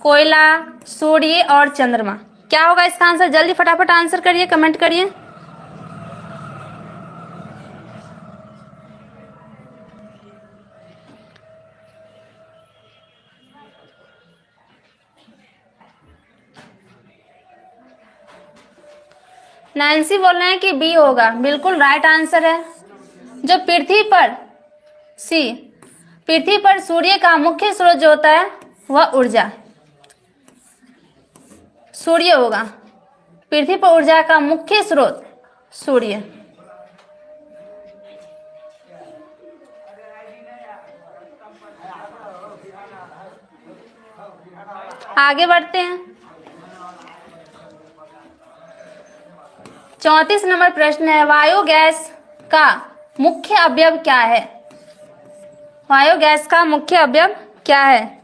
कोयला, सूर्य और चंद्रमा। क्या होगा इसका आंसर? जल्दी फटाफट आंसर करिए, कमेंट करिए। नैन्सी बोल रहे हैं कि बी होगा, बिल्कुल राइट आंसर है। जो पृथ्वी पर सूर्य का मुख्य स्रोत जो होता है वह ऊर्जा सूर्य होगा। पृथ्वी पर ऊर्जा का मुख्य स्रोत सूर्य। आगे बढ़ते हैं। 34 नंबर प्रश्न है बायोगैस का मुख्य अवयव क्या है? बायोगैस का मुख्य अवयव क्या है?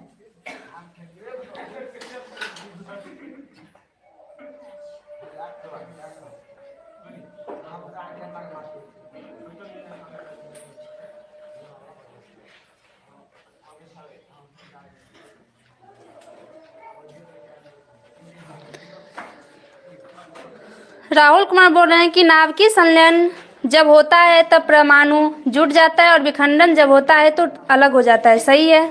राहुल कुमार बोल रहे हैं कि नाभिकीय संलयन जब होता है तब परमाणु जुट जाता है और विखंडन जब होता है तो अलग हो जाता है। सही है।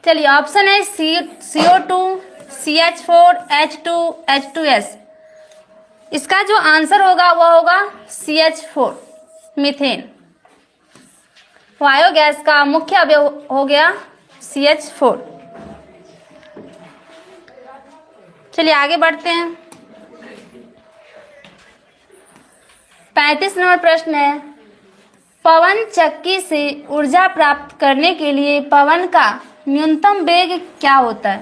चलिए ऑप्शन है CO2, CH4, H2, H2S। इसका जो आंसर होगा वह होगा CH4 मीथेन। बायोगैस का मुख्य अवयव हो गया CH4। चलिए आगे बढ़ते हैं। 35 नंबर प्रश्न है पवन चक्की से ऊर्जा प्राप्त करने के लिए पवन का न्यूनतम वेग क्या होता है?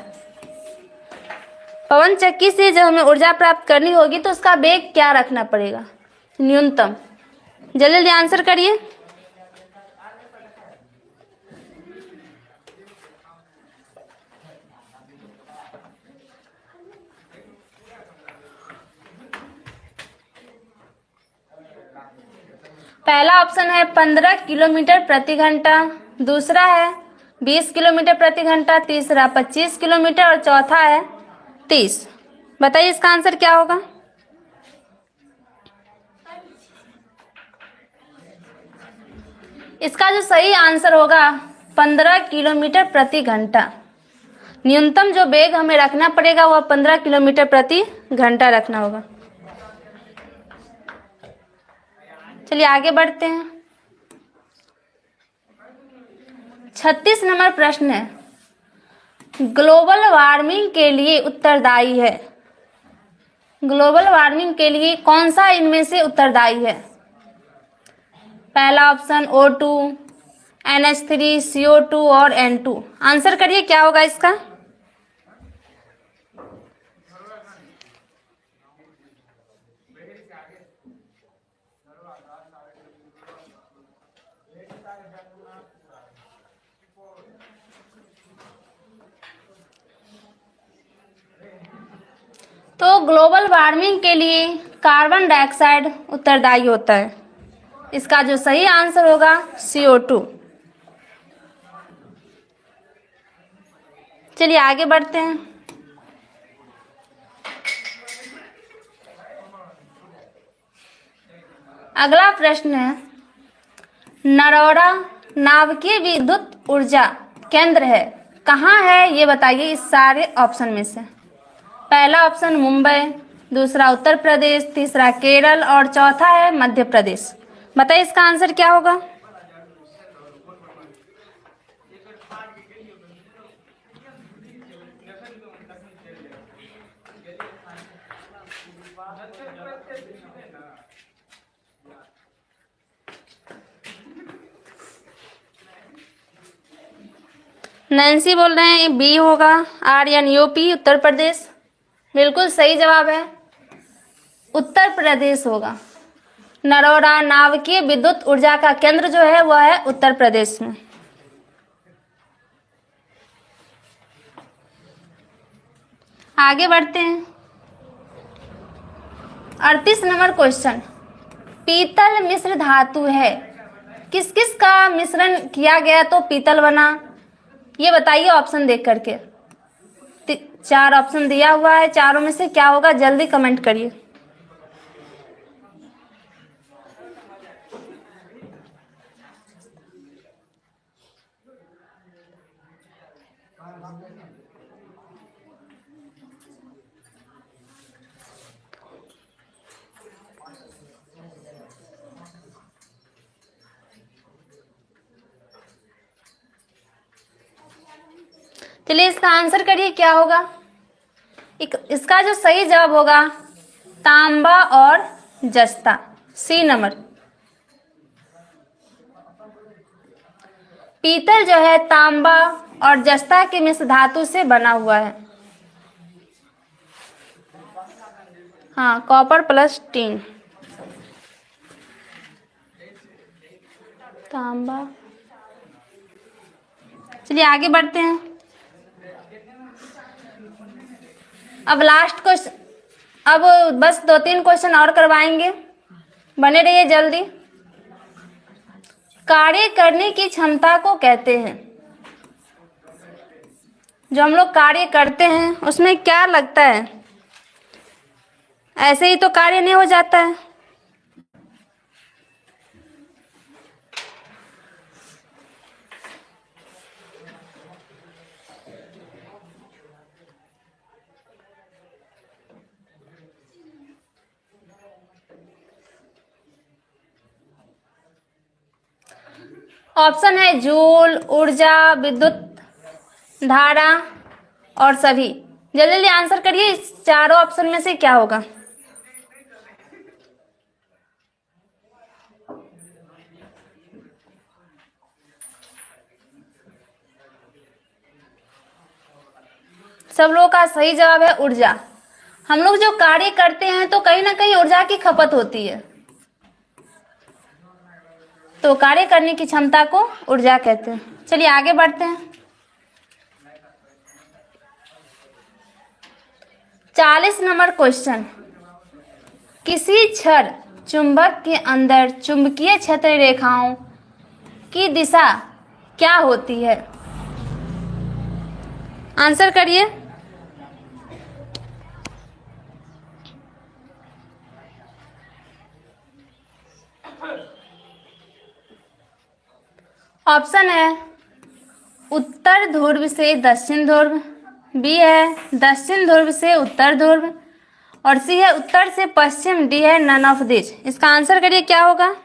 पवन चक्की से जब हमें ऊर्जा प्राप्त करनी होगी तो उसका वेग क्या रखना पड़ेगा? न्यूनतम। जल्दी जल्दी आंसर करिए। पहला ऑप्शन है 15 किलोमीटर प्रति घंटा, दूसरा है 20 किलोमीटर प्रति घंटा, तीसरा 25 किलोमीटर और चौथा है 30। बताइए इसका आंसर क्या होगा? इसका जो सही आंसर होगा 15 किलोमीटर प्रति घंटा। न्यूनतम जो वेग हमें रखना पड़ेगा वह 15 किलोमीटर प्रति घंटा रखना होगा। चलिए आगे बढ़ते हैं। 36 नंबर प्रश्न है ग्लोबल वार्मिंग के लिए उत्तरदायी है। ग्लोबल वार्मिंग के लिए कौन सा इनमें से उत्तरदायी है? पहला ऑप्शन O2, NH3, CO2 और N2। आंसर करिए क्या होगा इसका? ग्लोबल वार्मिंग के लिए कार्बन डाइऑक्साइड उत्तरदायी होता है? इसका जो सही आंसर होगा CO2। चलिए आगे बढ़ते हैं। अगला प्रश्न है, नरोरा नाभिकीय विद्युत ऊर्जा केंद्र है, कहाँ है ये बताइए इस सारे ऑप्शन में से। पहला ऑप्शन मुंबई, दूसरा उत्तर प्रदेश, तीसरा केरल और चौथा है मध्य प्रदेश। बताइए इसका आंसर क्या होगा। नैन्सी बोल रहे हैं बी होगा, UP उत्तर प्रदेश। बिल्कुल सही जवाब है, उत्तर प्रदेश होगा। नरोरा नाभिकीय विद्युत ऊर्जा का केंद्र जो है वह है उत्तर प्रदेश में। आगे बढ़ते हैं। 38 नंबर क्वेश्चन, पीतल मिश्र धातु है, किस किस का मिश्रण किया गया तो पीतल बना, ये बताइए ऑप्शन देख करके। 4 ऑप्शन दिया हुआ है, चारों में से क्या होगा जल्दी कमेंट करिए। चलिए इसका आंसर करिए क्या होगा। इसका जो सही जवाब होगा तांबा और जस्ता, सी नंबर। पीतल जो है तांबा और जस्ता के मिश्र धातु से बना हुआ है। हाँ, कॉपर प्लस टिन, तांबा। चलिए आगे बढ़ते हैं। अब लास्ट क्वेश्चन, अब बस 2-3 क्वेश्चन और करवाएंगे, बने रहिए जल्दी। कार्य करने की क्षमता को कहते हैं, जो हम लोग कार्य करते हैं उसमें क्या लगता है, ऐसे ही तो कार्य नहीं हो जाता है। ऑप्शन है जूल, ऊर्जा, विद्युत धारा और सभी। जल्दी जल्दी आंसर करिए, इस चारों ऑप्शन में से क्या होगा। सब लोगों का सही जवाब है ऊर्जा। हम लोग जो कार्य करते हैं तो कहीं ना कहीं ऊर्जा की खपत होती है, तो कार्य करने की क्षमता को ऊर्जा कहते हैं। चलिए आगे बढ़ते हैं। 40 नंबर क्वेश्चन, किसी क्षण चुंबक के अंदर चुंबकीय क्षेत्र रेखाओं की दिशा क्या होती है, आंसर करिए। ऑप्शन है उत्तर ध्रुव से दक्षिण ध्रुव, बी है दक्षिण ध्रुव से उत्तर ध्रुव और सी है उत्तर से पश्चिम, डी है नन ऑफ दिस। इसका आंसर करिए क्या होगा।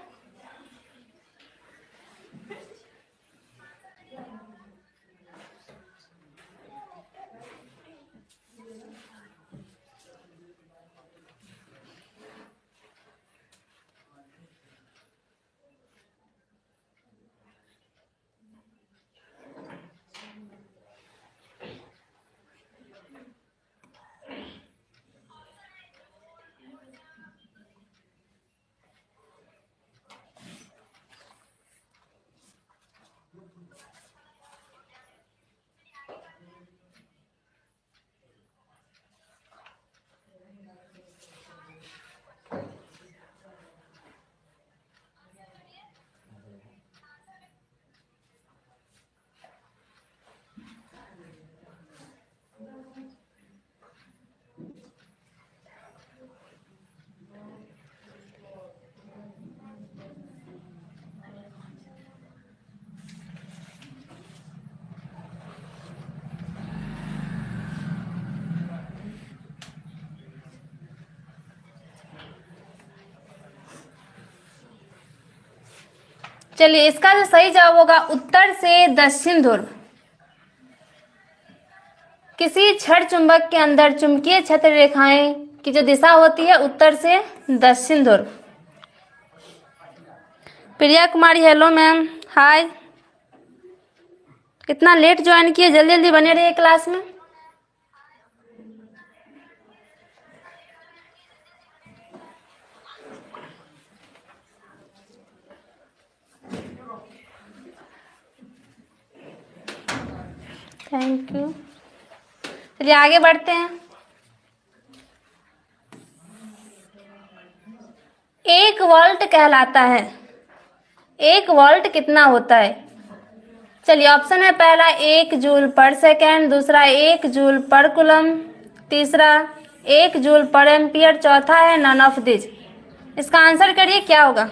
चलिए, इसका जो सही जवाब होगा उत्तर से दक्षिण ध्रुव। किसी क्षण चुंबक के अंदर चुंबकीय क्षेत्र रेखाएं की जो दिशा होती है उत्तर से दक्षिण ध्रुव। प्रिया कुमारी, हेलो मैम, हाय। कितना लेट ज्वाइन किए, जल्दी जल्दी बने रहिए क्लास में। Thank you. चलिए आगे बढ़ते हैं। एक वोल्ट कहलाता है, एक वोल्ट कितना होता है? चलिए, ऑप्शन है पहला 1 जूल/सेकेंड, दूसरा 1 जूल/कूलम, तीसरा 1 जूल/एम्पियर, चौथा है नन ऑफ दिस। इसका आंसर करिए, क्या होगा?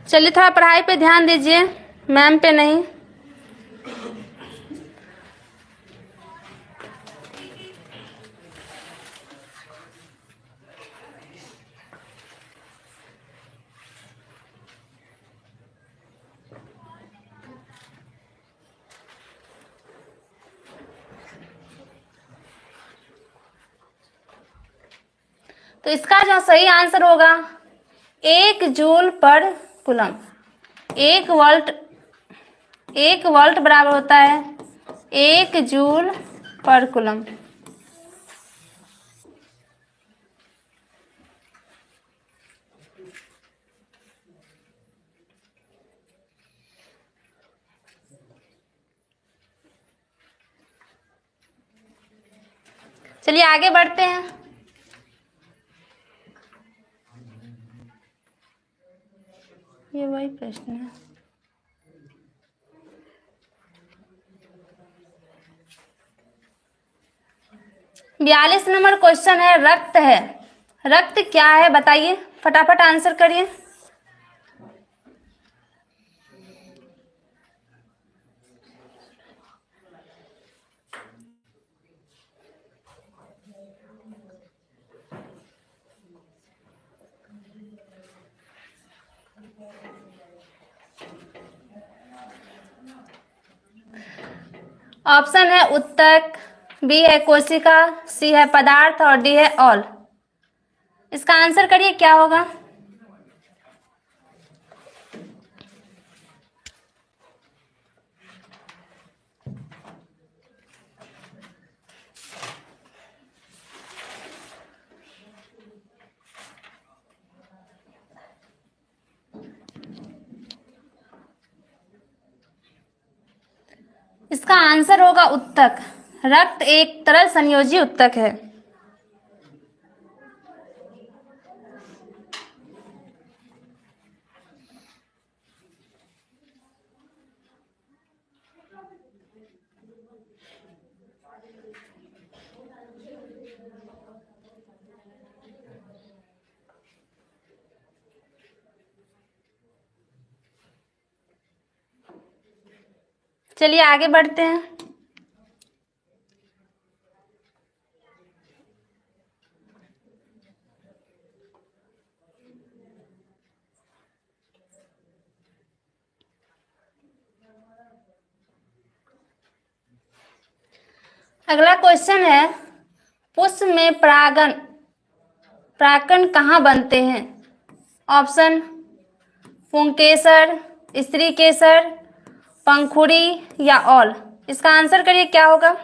चलिए थोड़ा पढ़ाई पे ध्यान दीजिए, मैम पे नहीं। तो इसका जो सही आंसर होगा 1 जूल/कूलम। 1 वोल्ट बराबर होता है 1 जूल/कूलम। चलिए आगे बढ़ते हैं। ये वही प्रश्न है। बयालीस नंबर क्वेश्चन है, रक्त है। रक्त क्या है बताइए, फटाफट आंसर करिए। ऑप्शन है उत्तक, बी है कोशिका, सी है पदार्थ और डी है ऑल। इसका आंसर करिए, क्या होगा? इसका आंसर होगा उत्तक। रक्त एक तरल संयोजी उत्तक है। चलिए आगे बढ़ते हैं। अगला क्वेश्चन है, पुष्प में परागकण कहाँ बनते हैं? ऑप्शन पुंकेसर, स्त्री केसर, पंखुड़ी या ऑल। इसका आंसर करिए, क्या होगा?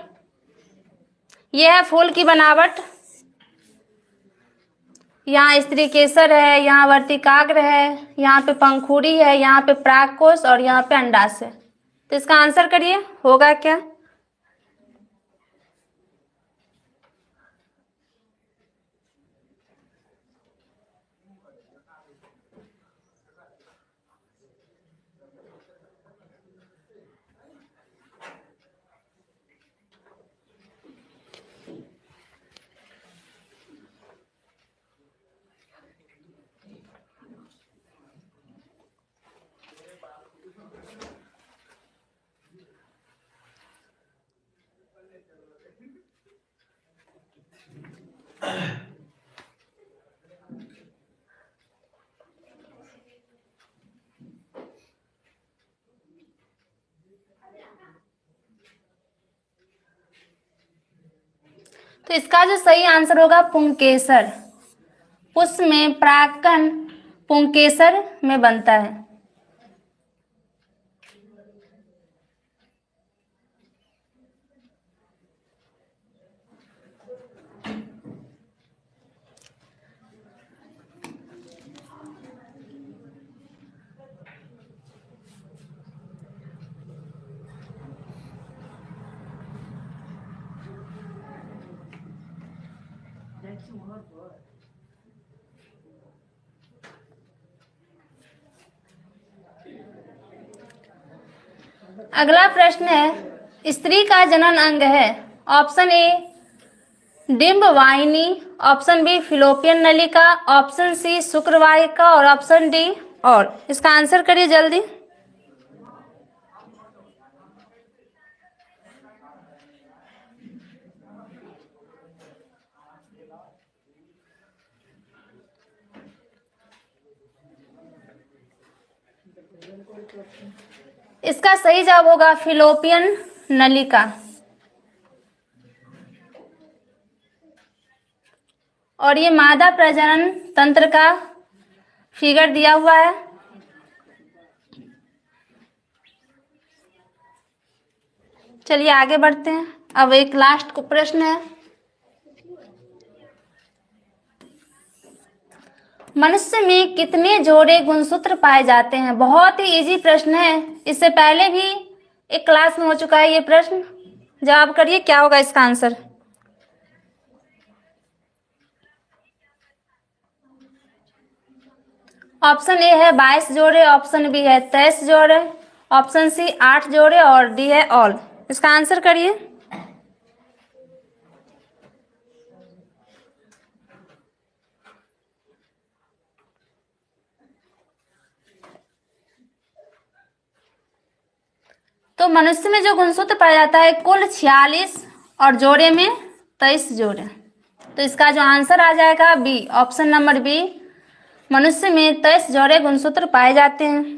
यह है फूल की बनावट। यहाँ स्त्री केसर है, यहाँ वर्तिकाग्र है, यहाँ पे पंखुड़ी है, यहाँ पे परागकोश और यहाँ पे अंडाशय। तो इसका आंसर करिए, होगा क्या? तो इसका जो सही आंसर होगा पुंकेसर। पुष्प में परागकण पुंकेसर में बनता है। अगला प्रश्न है, स्त्री का जनन अंग है। ऑप्शन ए डिंब वाहिनी, ऑप्शन बी फिलोपियन नलिका, ऑप्शन सी शुक्रवाहिका और ऑप्शन डी और। इसका आंसर करिए जल्दी। इसका सही जवाब होगा फिलोपियन नलिका। और ये मादा प्रजनन तंत्र का फिगर दिया हुआ है। चलिए आगे बढ़ते हैं। अब एक लास्ट प्रश्न है, मनुष्य में कितने जोड़े गुणसूत्र पाए जाते हैं। बहुत ही इजी प्रश्न है, इससे पहले भी एक क्लास में हो चुका है ये प्रश्न। जवाब करिए क्या होगा इसका आंसर। ऑप्शन ए है 22 जोड़े, ऑप्शन बी है 23 जोड़े, ऑप्शन सी 8 जोड़े और डी है ऑल। इसका आंसर करिए। तो मनुष्य में जो गुणसूत्र पाया जाता है कुल 46 और जोड़े में 23 जोड़े। तो इसका जो आंसर आ जाएगा बी, ऑप्शन नंबर बी, मनुष्य में 23 जोड़े गुणसूत्र पाए जाते हैं।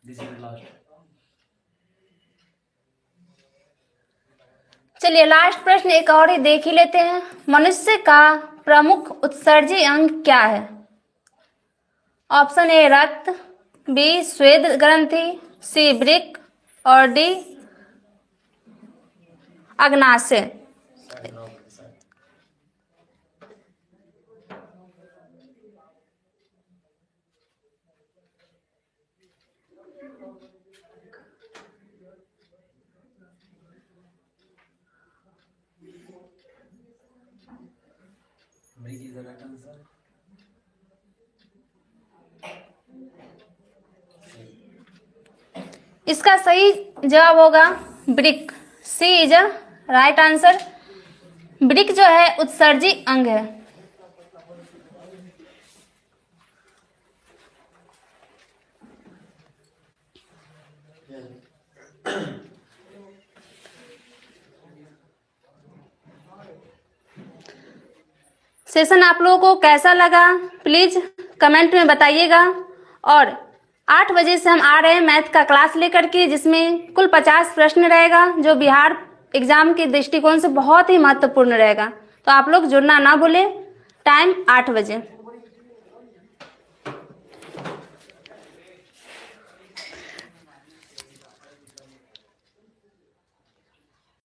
This is last. चलिए लास्ट प्रश्न एक और ही देख ही लेते हैं। मनुष्य का प्रमुख उत्सर्जी अंग क्या है। ऑप्शन ए रक्त, बी स्वेद ग्रंथि, सी वृक्क और डी अग्नाशय। Break is the right answer. इसका सही जवाब होगा वृक्क, C is a right answer. वृक्क जो है उत्सर्जी अंग है। सेशन आप लोगों को कैसा लगा प्लीज कमेंट में बताइएगा। और 8 बजे से हम आ रहे हैं मैथ का क्लास लेकर के, जिसमें कुल 50 प्रश्न रहेगा, जो बिहार एग्जाम के दृष्टिकोण से बहुत ही महत्वपूर्ण रहेगा। तो आप लोग जुड़ना ना भूलें। टाइम 8 बजे।